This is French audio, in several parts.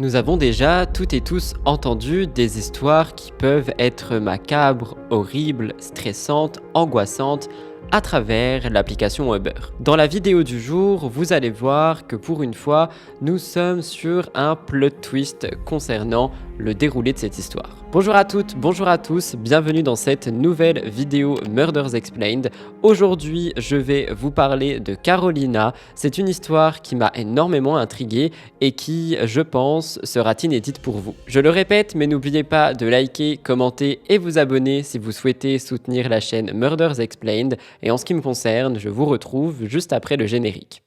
Nous avons déjà toutes et tous entendu des histoires qui peuvent être macabres, horribles, stressantes, angoissantes à travers l'application Uber. Dans la vidéo du jour, vous allez voir que pour une fois, nous sommes sur un plot twist concernant le déroulé de cette histoire. Bonjour à toutes, bonjour à tous, bienvenue dans cette nouvelle vidéo Murders Explained. Aujourd'hui, je vais vous parler de Carolina. C'est une histoire qui m'a énormément intrigué et qui, je pense, sera inédite pour vous. Je le répète, mais n'oubliez pas de liker, commenter et vous abonner si vous souhaitez soutenir la chaîne Murders Explained. Et en ce qui me concerne, je vous retrouve juste après le générique.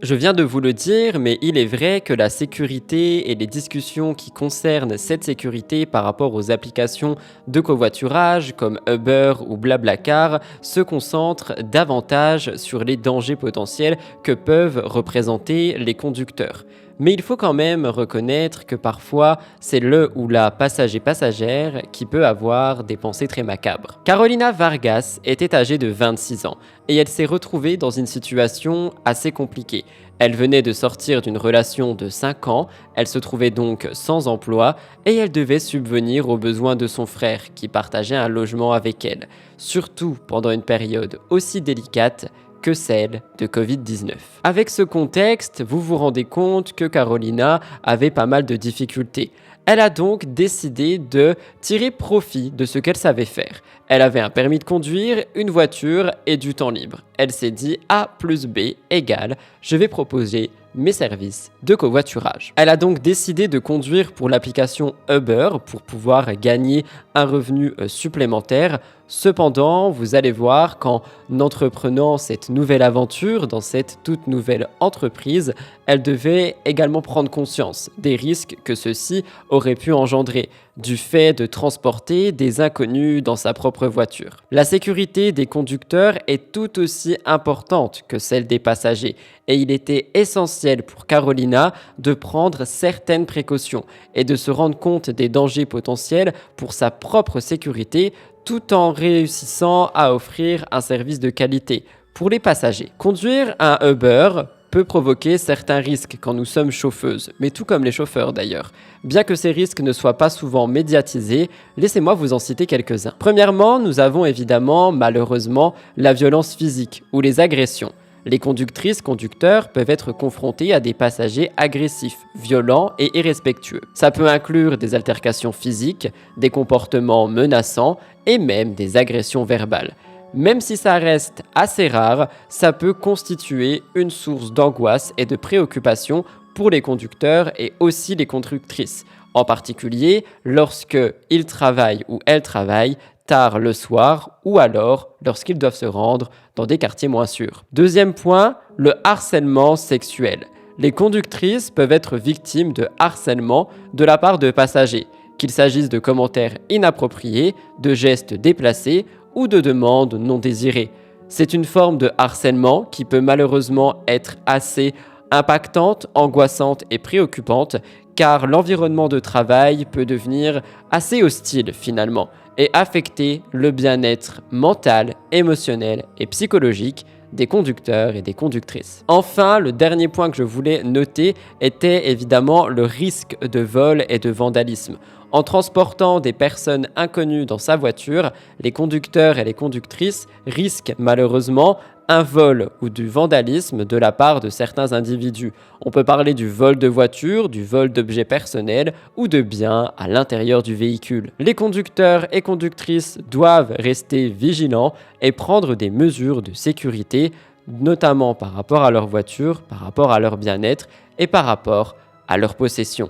Je viens de vous le dire, mais il est vrai que la sécurité et les discussions qui concernent cette sécurité par rapport aux applications de covoiturage comme Uber ou Blablacar se concentrent davantage sur les dangers potentiels que peuvent représenter les conducteurs. Mais il faut quand même reconnaître que parfois, c'est le ou la passager-passagère qui peut avoir des pensées très macabres. Carolina Vargas était âgée de 26 ans et elle s'est retrouvée dans une situation assez compliquée. Elle venait de sortir d'une relation de 5 ans, elle se trouvait donc sans emploi et elle devait subvenir aux besoins de son frère qui partageait un logement avec elle, surtout pendant une période aussi délicate que celle de Covid-19. Avec ce contexte, vous vous rendez compte que Carolina avait pas mal de difficultés. Elle a donc décidé de tirer profit de ce qu'elle savait faire. Elle avait un permis de conduire, une voiture et du temps libre. Elle s'est dit A plus B égale, je vais proposer mes services de covoiturage. Elle a donc décidé de conduire pour l'application Uber pour pouvoir gagner un revenu supplémentaire. Cependant, vous allez voir qu'en entreprenant cette nouvelle aventure dans cette toute nouvelle entreprise, elle devait également prendre conscience des risques que ceci aurait pu engendrer du fait de transporter des inconnus dans sa propre voiture. La sécurité des conducteurs est tout aussi importante que celle des passagers et il était essentiel pour Carolina de prendre certaines précautions et de se rendre compte des dangers potentiels pour sa propre sécurité tout en réussissant à offrir un service de qualité pour les passagers. Conduire un Uber peut provoquer certains risques quand nous sommes chauffeuses, mais tout comme les chauffeurs d'ailleurs. Bien que ces risques ne soient pas souvent médiatisés, laissez-moi vous en citer quelques-uns. Premièrement, nous avons évidemment, malheureusement, la violence physique ou les agressions. Les conductrices-conducteurs peuvent être confrontés à des passagers agressifs, violents et irrespectueux. Ça peut inclure des altercations physiques, des comportements menaçants et même des agressions verbales. Même si ça reste assez rare, ça peut constituer une source d'angoisse et de préoccupation pour les conducteurs et aussi les conductrices, en particulier lorsque ils travaillent ou elles travaillent tard le soir ou alors lorsqu'ils doivent se rendre dans des quartiers moins sûrs. Deuxième point, le harcèlement sexuel. Les conductrices peuvent être victimes de harcèlement de la part de passagers, qu'il s'agisse de commentaires inappropriés, de gestes déplacés ou de demandes non désirées. C'est une forme de harcèlement qui peut malheureusement être assez impactante, angoissante et préoccupante car l'environnement de travail peut devenir assez hostile finalement et affecter le bien-être mental, émotionnel et psychologique des conducteurs et des conductrices. Enfin, le dernier point que je voulais noter était évidemment le risque de vol et de vandalisme. En transportant des personnes inconnues dans sa voiture, les conducteurs et les conductrices risquent malheureusement un vol ou du vandalisme de la part de certains individus. On peut parler du vol de voiture, du vol d'objets personnels ou de biens à l'intérieur du véhicule. Les conducteurs et conductrices doivent rester vigilants et prendre des mesures de sécurité, notamment par rapport à leur voiture, par rapport à leur bien-être et par rapport à leur possession.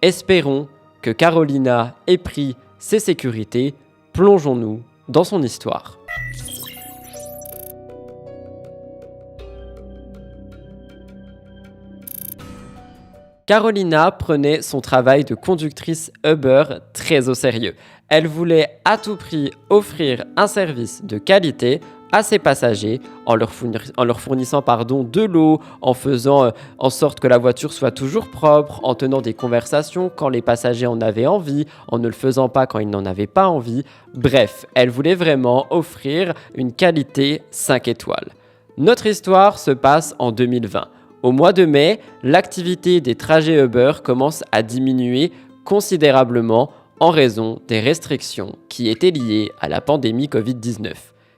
Espérons que Carolina ait pris ses sécurités. Plongeons-nous dans son histoire. Carolina prenait son travail de conductrice Uber très au sérieux. Elle voulait à tout prix offrir un service de qualité à ses passagers en leur fournissant de l'eau, en faisant en sorte que la voiture soit toujours propre, en tenant des conversations quand les passagers en avaient envie, en ne le faisant pas quand ils n'en avaient pas envie. Bref, elle voulait vraiment offrir une qualité 5 étoiles. Notre histoire se passe en 2020. Au mois de mai, l'activité des trajets Uber commence à diminuer considérablement en raison des restrictions qui étaient liées à la pandémie Covid-19.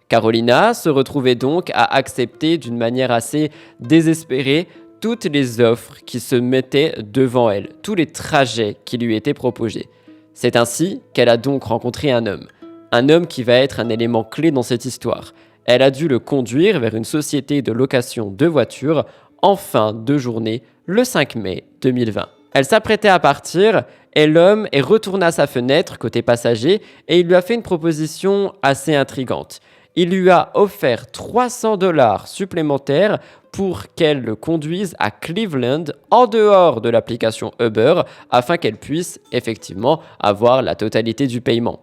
Carolina se retrouvait donc à accepter d'une manière assez désespérée toutes les offres qui se mettaient devant elle, tous les trajets qui lui étaient proposés. C'est ainsi qu'elle a donc rencontré un homme qui va être un élément clé dans cette histoire. Elle a dû le conduire vers une société de location de voitures en fin de journée, le 5 mai 2020. Elle s'apprêtait à partir et l'homme est retourné à sa fenêtre côté passager et il lui a fait une proposition assez intrigante. Il lui a offert $300 supplémentaires pour qu'elle le conduise à Cleveland en dehors de l'application Uber afin qu'elle puisse effectivement avoir la totalité du paiement.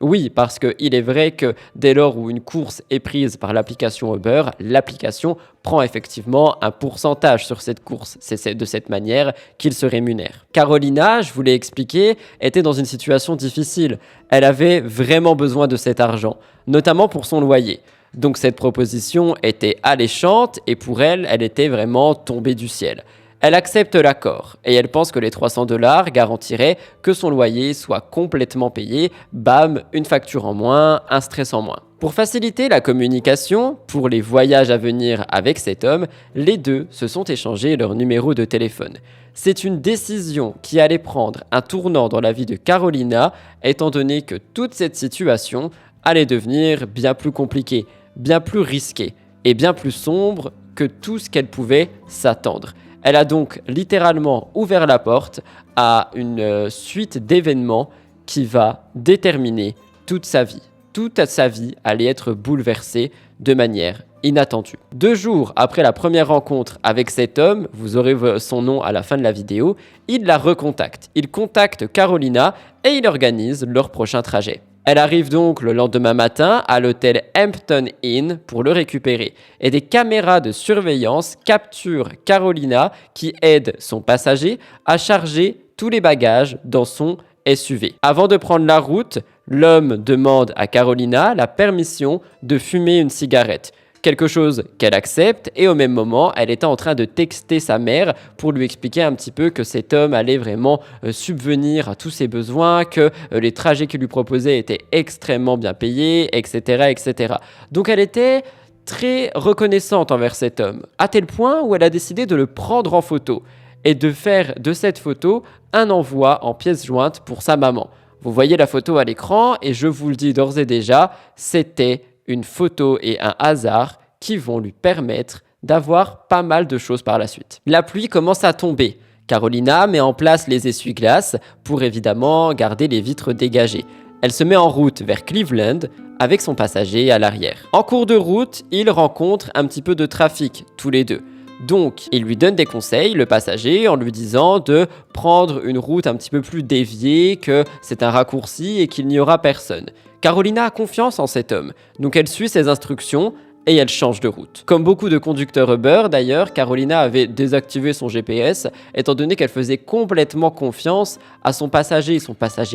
Oui, parce qu'il est vrai que dès lors où une course est prise par l'application Uber, l'application prend effectivement un pourcentage sur cette course. C'est de cette manière qu'il se rémunère. Carolina, je vous l'ai expliqué, était dans une situation difficile. Elle avait vraiment besoin de cet argent, notamment pour son loyer. Donc cette proposition était alléchante et pour elle, elle était vraiment tombée du ciel. Elle accepte l'accord et elle pense que les $300 garantiraient que son loyer soit complètement payé. Bam, une facture en moins, un stress en moins. Pour faciliter la communication, pour les voyages à venir avec cet homme, les deux se sont échangés leur numéro de téléphone. C'est une décision qui allait prendre un tournant dans la vie de Carolina, étant donné que toute cette situation allait devenir bien plus compliquée, bien plus risquée et bien plus sombre que tout ce qu'elle pouvait s'attendre. Elle a donc littéralement ouvert la porte à une suite d'événements qui va déterminer toute sa vie. Toute sa vie allait être bouleversée de manière inattendue. 2 jours après la première rencontre avec cet homme, vous aurez son nom à la fin de la vidéo, il la recontacte. Il contacte Carolina et il organise leur prochain trajet. Elle arrive donc le lendemain matin à l'hôtel Hampton Inn pour le récupérer. Et des caméras de surveillance capturent Carolina qui aide son passager à charger tous les bagages dans son SUV. Avant de prendre la route, l'homme demande à Carolina la permission de fumer une cigarette. Quelque chose qu'elle accepte et au même moment, elle était en train de texter sa mère pour lui expliquer un petit peu que cet homme allait vraiment subvenir à tous ses besoins, que les trajets qu'il lui proposait étaient extrêmement bien payés, etc., etc. Donc elle était très reconnaissante envers cet homme, à tel point où elle a décidé de le prendre en photo et de faire de cette photo un envoi en pièce jointe pour sa maman. Vous voyez la photo à l'écran et je vous le dis d'ores et déjà, c'était une photo et un hasard qui vont lui permettre d'avoir pas mal de choses par la suite. La pluie commence à tomber. Carolina met en place les essuie-glaces pour évidemment garder les vitres dégagées. Elle se met en route vers Cleveland avec son passager à l'arrière. En cours de route, ils rencontrent un petit peu de trafic, tous les deux. Donc, il lui donne des conseils, le passager, en lui disant de prendre une route un petit peu plus déviée, que c'est un raccourci et qu'il n'y aura personne. Carolina a confiance en cet homme, donc elle suit ses instructions et elle change de route. Comme beaucoup de conducteurs Uber d'ailleurs, Carolina avait désactivé son GPS étant donné qu'elle faisait complètement confiance à son passager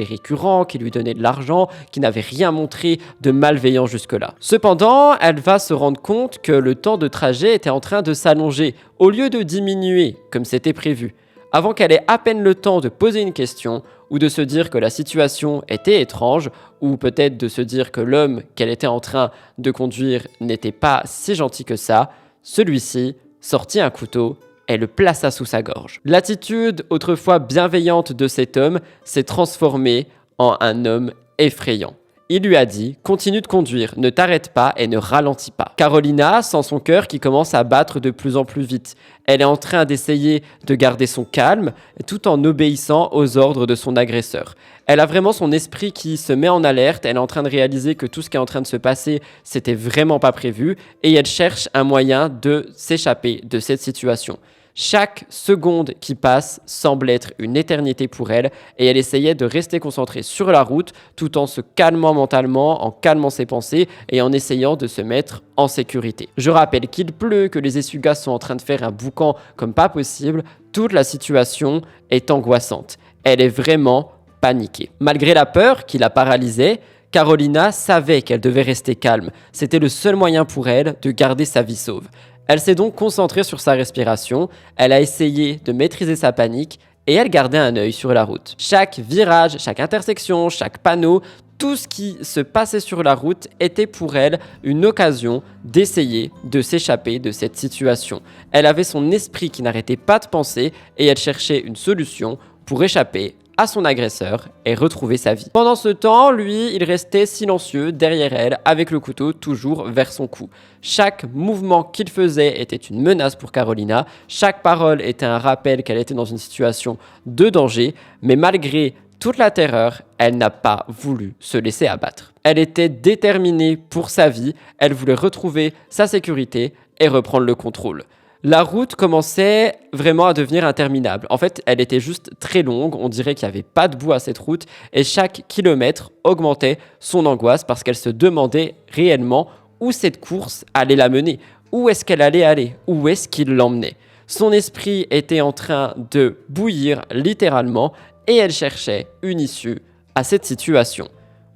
récurrent qui lui donnait de l'argent, qui n'avait rien montré de malveillant jusque-là. Cependant, elle va se rendre compte que le temps de trajet était en train de s'allonger au lieu de diminuer comme c'était prévu. Avant qu'elle ait à peine le temps de poser une question ou de se dire que la situation était étrange, ou peut-être de se dire que l'homme qu'elle était en train de conduire n'était pas si gentil que ça, celui-ci sortit un couteau et le plaça sous sa gorge. L'attitude autrefois bienveillante de cet homme s'est transformée en un homme effrayant. Il lui a dit « Continue de conduire, ne t'arrête pas et ne ralentis pas ». Carolina sent son cœur qui commence à battre de plus en plus vite. Elle est en train d'essayer de garder son calme tout en obéissant aux ordres de son agresseur. Elle a vraiment son esprit qui se met en alerte, elle est en train de réaliser que tout ce qui est en train de se passer, c'était vraiment pas prévu et elle cherche un moyen de s'échapper de cette situation. Chaque seconde qui passe semble être une éternité pour elle et elle essayait de rester concentrée sur la route tout en se calmant mentalement, en calmant ses pensées et en essayant de se mettre en sécurité. Je rappelle qu'il pleut, que les essuie-glaces sont en train de faire un boucan comme pas possible. Toute la situation est angoissante. Elle est vraiment paniquée. Malgré la peur qui la paralysait, Carolina savait qu'elle devait rester calme. C'était le seul moyen pour elle de garder sa vie sauve. Elle s'est donc concentrée sur sa respiration, elle a essayé de maîtriser sa panique et elle gardait un œil sur la route. Chaque virage, chaque intersection, chaque panneau, tout ce qui se passait sur la route était pour elle une occasion d'essayer de s'échapper de cette situation. Elle avait son esprit qui n'arrêtait pas de penser et elle cherchait une solution pour échapper à son agresseur et retrouver sa vie. Pendant ce temps, lui, il restait silencieux derrière elle avec le couteau toujours vers son cou. Chaque mouvement qu'il faisait était une menace pour Carolina, chaque parole était un rappel qu'elle était dans une situation de danger, mais malgré toute la terreur, elle n'a pas voulu se laisser abattre. Elle était déterminée pour sa vie, elle voulait retrouver sa sécurité et reprendre le contrôle. La route commençait vraiment à devenir interminable. En fait, elle était juste très longue, on dirait qu'il n'y avait pas de bout à cette route et chaque kilomètre augmentait son angoisse parce qu'elle se demandait réellement où cette course allait la mener, où est-ce qu'elle allait aller, où est-ce qu'il l'emmenait. Son esprit était en train de bouillir littéralement et elle cherchait une issue à cette situation.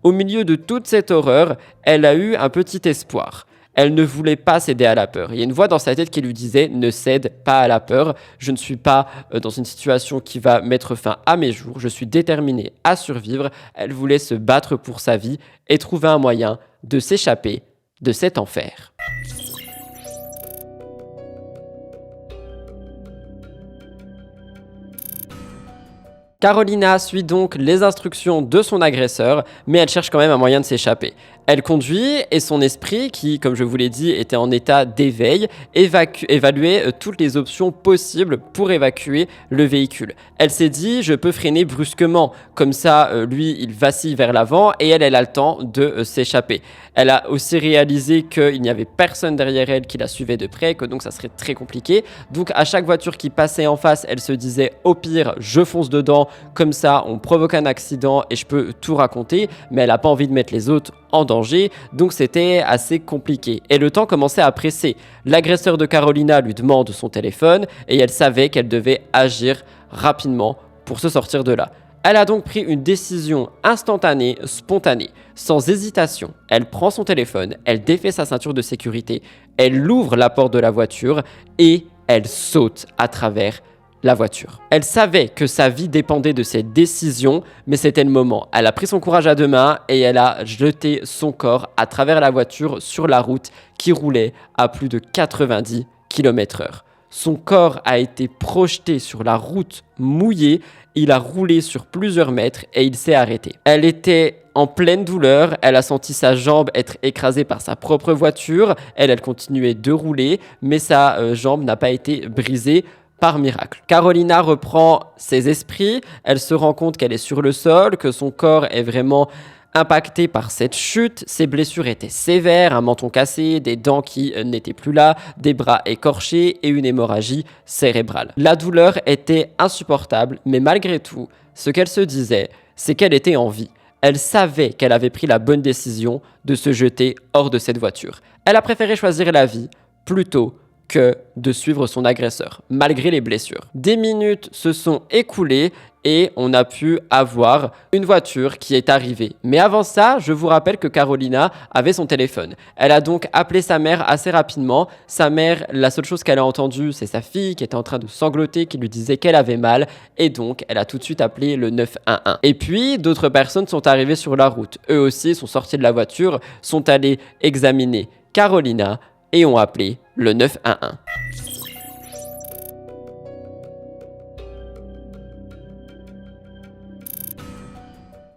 Au milieu de toute cette horreur, elle a eu un petit espoir. Elle ne voulait pas céder à la peur. Il y a une voix dans sa tête qui lui disait « Ne cède pas à la peur. Je ne suis pas dans une situation qui va mettre fin à mes jours. Je suis déterminée à survivre. » Elle voulait se battre pour sa vie et trouver un moyen de s'échapper de cet enfer. Carolina suit donc les instructions de son agresseur, mais elle cherche quand même un moyen de s'échapper. Elle conduit et son esprit, qui, comme je vous l'ai dit, était en état d'éveil, évaluait toutes les options possibles pour évacuer le véhicule. Elle s'est dit, je peux freiner brusquement, comme ça, lui, il vacille vers l'avant et elle a le temps de s'échapper. Elle a aussi réalisé qu'il n'y avait personne derrière elle qui la suivait de près, que donc ça serait très compliqué. Donc à chaque voiture qui passait en face, elle se disait, au pire, je fonce dedans, comme ça, on provoque un accident et je peux tout raconter, mais elle n'a pas envie de mettre les autres en danger, donc c'était assez compliqué. Et le temps commençait à presser. L'agresseur de Carolina lui demande son téléphone et elle savait qu'elle devait agir rapidement pour se sortir de là. Elle a donc pris une décision instantanée, spontanée, sans hésitation. Elle prend son téléphone, elle défait sa ceinture de sécurité, elle ouvre la porte de la voiture et elle saute à travers la voiture. Elle savait que sa vie dépendait de cette décision, mais c'était le moment. Elle a pris son courage à deux mains et elle a jeté son corps à travers la voiture sur la route qui roulait à plus de 90 km/h. Son corps a été projeté sur la route mouillée, il a roulé sur plusieurs mètres et il s'est arrêté. Elle était en pleine douleur, elle a senti sa jambe être écrasée par sa propre voiture, elle continuait de rouler, mais sa jambe n'a pas été brisée par miracle. Carolina reprend ses esprits, elle se rend compte qu'elle est sur le sol, que son corps est vraiment impacté par cette chute, ses blessures étaient sévères, un menton cassé, des dents qui n'étaient plus là, des bras écorchés et une hémorragie cérébrale. La douleur était insupportable, mais malgré tout, ce qu'elle se disait, c'est qu'elle était en vie. Elle savait qu'elle avait pris la bonne décision de se jeter hors de cette voiture. Elle a préféré choisir la vie plutôt que de suivre son agresseur, malgré les blessures. Des minutes se sont écoulées et on a pu avoir une voiture qui est arrivée. Mais avant ça, je vous rappelle que Carolina avait son téléphone. Elle a donc appelé sa mère assez rapidement. Sa mère, la seule chose qu'elle a entendue, c'est sa fille qui était en train de sangloter, qui lui disait qu'elle avait mal. Et donc, elle a tout de suite appelé le 911. Et puis, d'autres personnes sont arrivées sur la route. Eux aussi sont sortis de la voiture, sont allés examiner Carolina et ont appelé le 911.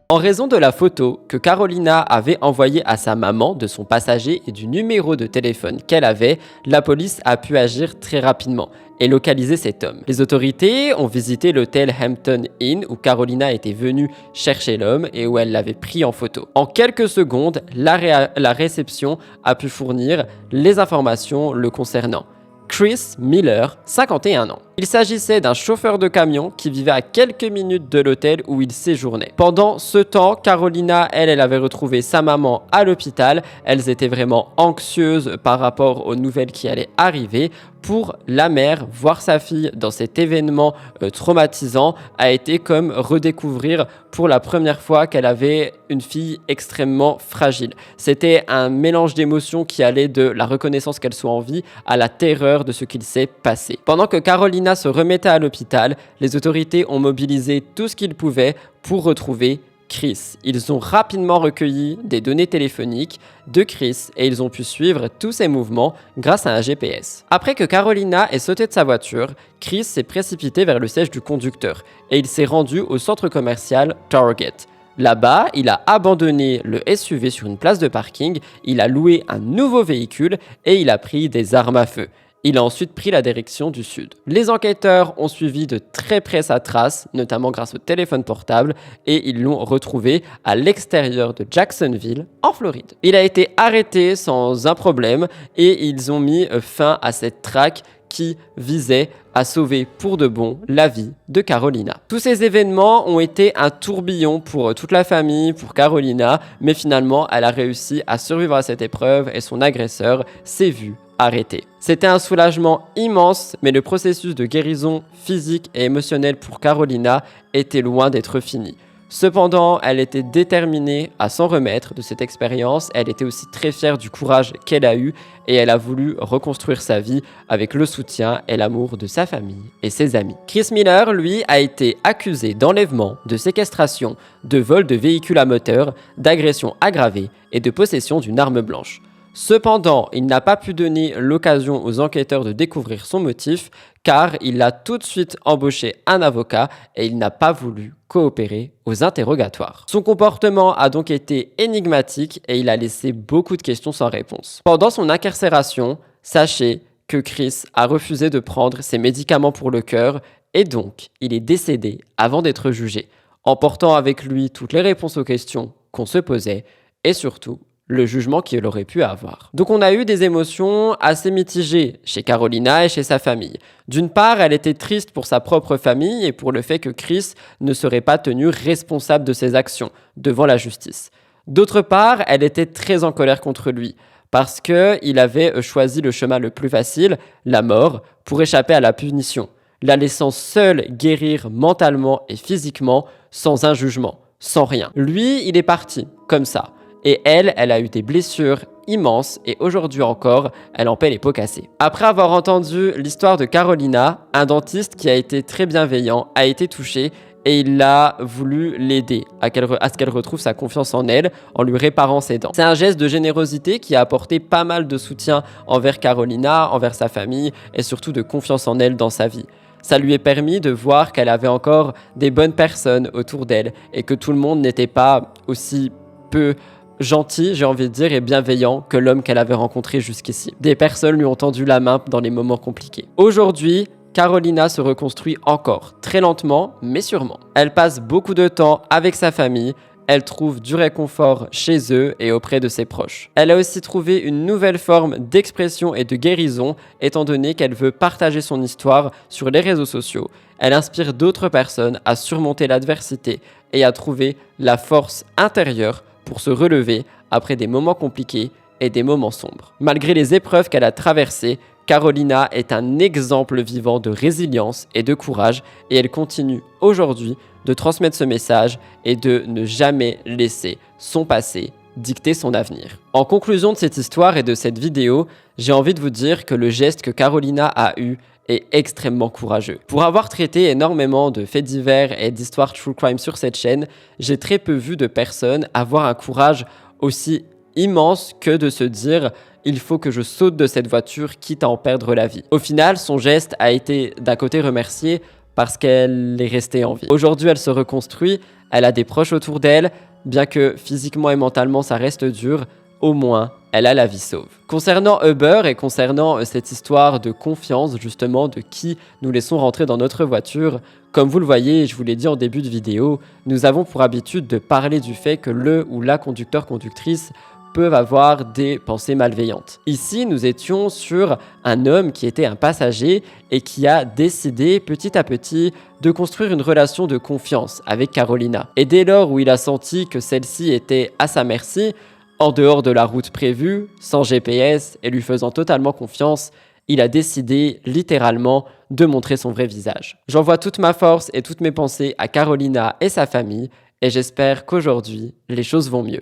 En raison de la photo que Carolina avait envoyée à sa maman de son passager et du numéro de téléphone qu'elle avait, la police a pu agir très rapidement et localiser cet homme. Les autorités ont visité l'hôtel Hampton Inn où Carolina était venue chercher l'homme et où elle l'avait pris en photo. En quelques secondes, la réception a pu fournir les informations le concernant. Chris Miller, 51 ans. Il s'agissait d'un chauffeur de camion qui vivait à quelques minutes de l'hôtel où il séjournait. Pendant ce temps, Carolina, elle avait retrouvé sa maman à l'hôpital. Elles étaient vraiment anxieuses par rapport aux nouvelles qui allaient arriver. Pour la mère, voir sa fille dans cet événement traumatisant a été comme redécouvrir pour la première fois qu'elle avait une fille extrêmement fragile. C'était un mélange d'émotions qui allait de la reconnaissance qu'elle soit en vie à la terreur de ce qu'il s'est passé. Pendant que Carolina se remettait à l'hôpital, les autorités ont mobilisé tout ce qu'ils pouvaient pour retrouver Chris. Ils ont rapidement recueilli des données téléphoniques de Chris et ils ont pu suivre tous ses mouvements grâce à un GPS. Après que Carolina ait sauté de sa voiture, Chris s'est précipité vers le siège du conducteur et il s'est rendu au centre commercial Target. Là-bas, il a abandonné le SUV sur une place de parking, il a loué un nouveau véhicule et il a pris des armes à feu. Il a ensuite pris la direction du sud. Les enquêteurs ont suivi de très près sa trace, notamment grâce au téléphone portable, et ils l'ont retrouvé à l'extérieur de Jacksonville, en Floride. Il a été arrêté sans un problème et ils ont mis fin à cette traque qui visait à sauver pour de bon la vie de Carolina. Tous ces événements ont été un tourbillon pour toute la famille, pour Carolina, mais finalement, elle a réussi à survivre à cette épreuve et son agresseur s'est vu arrêté. C'était un soulagement immense, mais le processus de guérison physique et émotionnelle pour Carolina était loin d'être fini. Cependant, elle était déterminée à s'en remettre de cette expérience, elle était aussi très fière du courage qu'elle a eu et elle a voulu reconstruire sa vie avec le soutien et l'amour de sa famille et ses amis. Chris Miller, lui, a été accusé d'enlèvement, de séquestration, de vol de véhicules à moteur, d'agression aggravée et de possession d'une arme blanche. Cependant, il n'a pas pu donner l'occasion aux enquêteurs de découvrir son motif car il a tout de suite embauché un avocat et il n'a pas voulu coopérer aux interrogatoires. Son comportement a donc été énigmatique et il a laissé beaucoup de questions sans réponse. Pendant son incarcération, sachez que Chris a refusé de prendre ses médicaments pour le cœur et donc il est décédé avant d'être jugé, emportant avec lui toutes les réponses aux questions qu'on se posait et surtout le jugement qu'il aurait pu avoir. Donc on a eu des émotions assez mitigées chez Carolina et chez sa famille. D'une part, elle était triste pour sa propre famille et pour le fait que Chris ne serait pas tenu responsable de ses actions devant la justice. D'autre part, elle était très en colère contre lui parce qu'il avait choisi le chemin le plus facile, la mort, pour échapper à la punition, la laissant seule guérir mentalement et physiquement sans un jugement, sans rien. Lui, il est parti, comme ça. Et elle a eu des blessures immenses et aujourd'hui encore, elle en paie les pots cassés. Après avoir entendu l'histoire de Carolina, un dentiste qui a été très bienveillant a été touché et il a voulu l'aider à ce qu'elle retrouve sa confiance en elle en lui réparant ses dents. C'est un geste de générosité qui a apporté pas mal de soutien envers Carolina, envers sa famille et surtout de confiance en elle dans sa vie. Ça lui est permis de voir qu'elle avait encore des bonnes personnes autour d'elle et que tout le monde n'était pas aussi peu gentil, j'ai envie de dire, et bienveillant que l'homme qu'elle avait rencontré jusqu'ici. Des personnes lui ont tendu la main dans les moments compliqués. Aujourd'hui, Carolina se reconstruit encore, très lentement, mais sûrement. Elle passe beaucoup de temps avec sa famille, elle trouve du réconfort chez eux et auprès de ses proches. Elle a aussi trouvé une nouvelle forme d'expression et de guérison, étant donné qu'elle veut partager son histoire sur les réseaux sociaux. Elle inspire d'autres personnes à surmonter l'adversité et à trouver la force intérieure pour se relever après des moments compliqués et des moments sombres. Malgré les épreuves qu'elle a traversées, Carolina est un exemple vivant de résilience et de courage et elle continue aujourd'hui de transmettre ce message et de ne jamais laisser son passé dicter son avenir. En conclusion de cette histoire et de cette vidéo, j'ai envie de vous dire que le geste que Carolina a eu est extrêmement courageux. Pour avoir traité énormément de faits divers et d'histoires true crime sur cette chaîne, j'ai très peu vu de personnes avoir un courage aussi immense que de se dire « il faut que je saute de cette voiture quitte à en perdre la vie ». Au final, son geste a été d'un côté remercié parce qu'elle est restée en vie. Aujourd'hui, elle se reconstruit, elle a des proches autour d'elle, bien que physiquement et mentalement ça reste dur, au moins elle a la vie sauve. Concernant Uber et concernant cette histoire de confiance justement de qui nous laissons rentrer dans notre voiture, comme vous le voyez, je vous l'ai dit en début de vidéo, nous avons pour habitude de parler du fait que le ou la conducteur-conductrice peuvent avoir des pensées malveillantes. Ici, nous étions sur un homme qui était un passager et qui a décidé petit à petit de construire une relation de confiance avec Carolina. Et dès lors où il a senti que celle-ci était à sa merci, en dehors de la route prévue, sans GPS et lui faisant totalement confiance, il a décidé littéralement de montrer son vrai visage. J'envoie toute ma force et toutes mes pensées à Carolina et sa famille et j'espère qu'aujourd'hui, les choses vont mieux.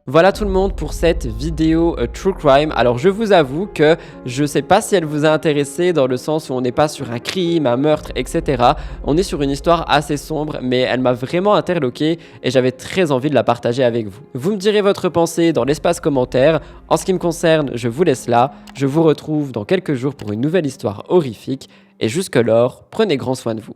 Voilà tout le monde pour cette vidéo True Crime. Alors je vous avoue que je sais pas si elle vous a intéressé dans le sens où on n'est pas sur un crime, un meurtre, etc. On est sur une histoire assez sombre, mais elle m'a vraiment interloqué et j'avais très envie de la partager avec vous. Vous me direz votre pensée dans l'espace commentaire. En ce qui me concerne, je vous laisse là. Je vous retrouve dans quelques jours pour une nouvelle histoire horrifique. Et jusque-lors, prenez grand soin de vous.